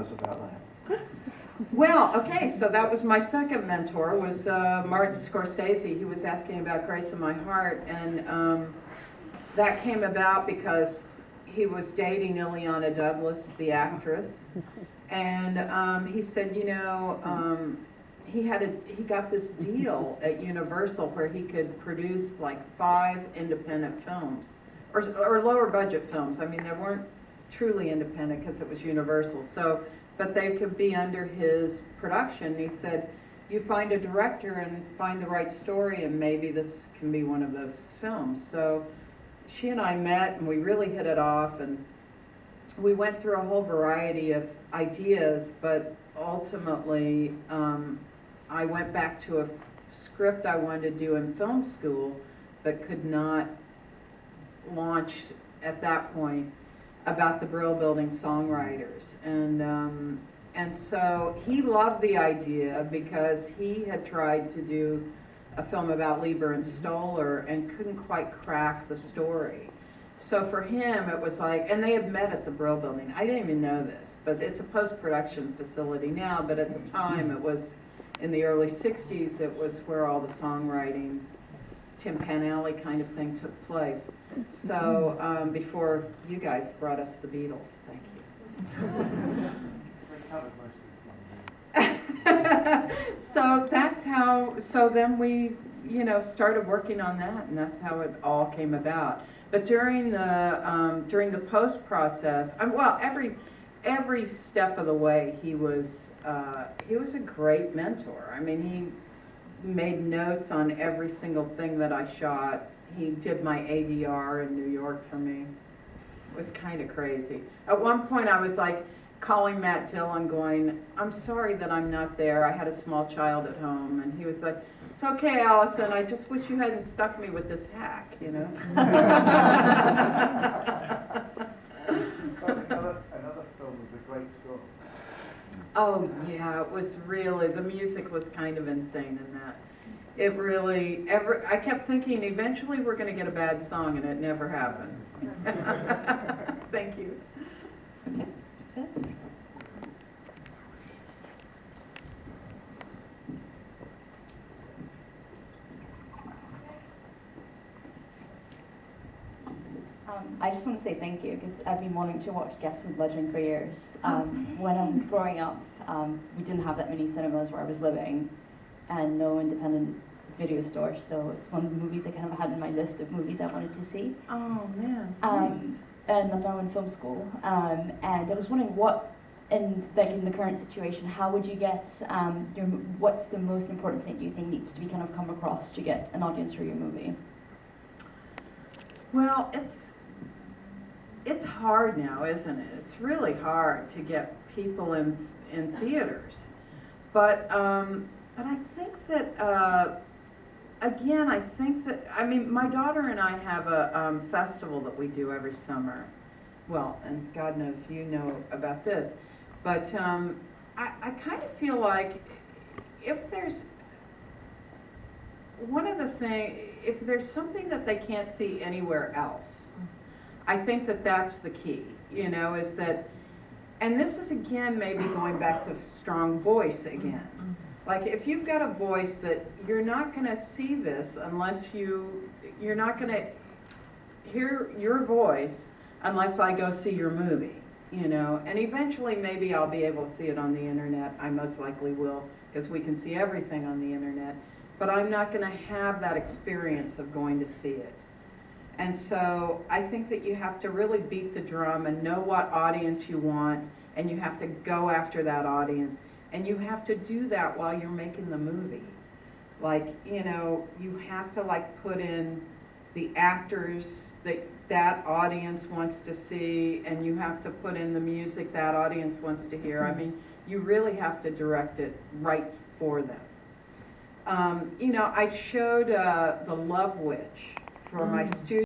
us about that. Well, okay, so that was my second mentor, was Martin Scorsese. He was asking about Grace of My Heart, and that came about because he was dating Ileana Douglas, the actress, and he said, he got this deal at Universal where he could produce like 5 independent films, or lower budget films. I mean, they weren't truly independent because it was Universal. So, but they could be under his production. He said, you find a director and find the right story, and maybe this can be one of those films. So she and I met, and we really hit it off, and we went through a whole variety of ideas, but ultimately I went back to a script I wanted to do in film school but could not launch at that point, about the Brill Building songwriters. And so he loved the idea because he had tried to do a film about Lieber and Stoller and couldn't quite crack the story. So for him it was like, and they had met at the Brill Building. I didn't even know this, but it's a post-production facility now, but at the time it was, in the early 60s, it was where all the songwriting, Tim Panelli kind of thing took place. So before you guys brought us the Beatles, thank you. So that's how, so then we, started working on that, and that's how it all came about. But during the post process, well, every step of the way, he was a great mentor. I mean, he made notes on every single thing that I shot. He did my ADR in New York for me. It was kind of crazy. At one point I was like calling Matt Dillon going, I'm sorry that I'm not there. I had a small child at home. And he was like, it's okay, Allison, I just wish you hadn't stuck me with this hack, Another film with a great score. Oh yeah, it was really, the music was kind of insane in that. It really, I kept thinking eventually we're going to get a bad song, and it never happened. Thank you. I just want to say thank you, because I've been wanting to watch Guess Food Legend for years. When I was growing up, we didn't have that many cinemas where I was living, and no independent video stores, so it's one of the movies I kind of had in my list of movies I wanted to see. Oh man, thanks. And I'm now in film school, and I was wondering what, in the current situation, how would you get, what's the most important thing you think needs to be kind of come across to get an audience for your movie? Well, it's hard now, isn't it? It's really hard to get people in theaters, but I think that again, I mean, my daughter and I have a festival that we do every summer. Well, and God knows you know about this, but I kind of feel like if there's if there's something that they can't see anywhere else, I think that that's the key, is that, and this is again maybe going back to strong voice again. Like if you've got a voice that you're not going to see this unless you're not going to hear your voice unless I go see your movie, and eventually maybe I'll be able to see it on the internet. I most likely will, because we can see everything on the internet, but I'm not going to have that experience of going to see it. And so I think that you have to really beat the drum and know what audience you want, and you have to go after that audience, and you have to do that while you're making the movie. Like, you have to put in the actors that audience wants to see, and you have to put in the music that audience wants to hear. I mean, you really have to direct it right for them. I showed The Love Witch for my students.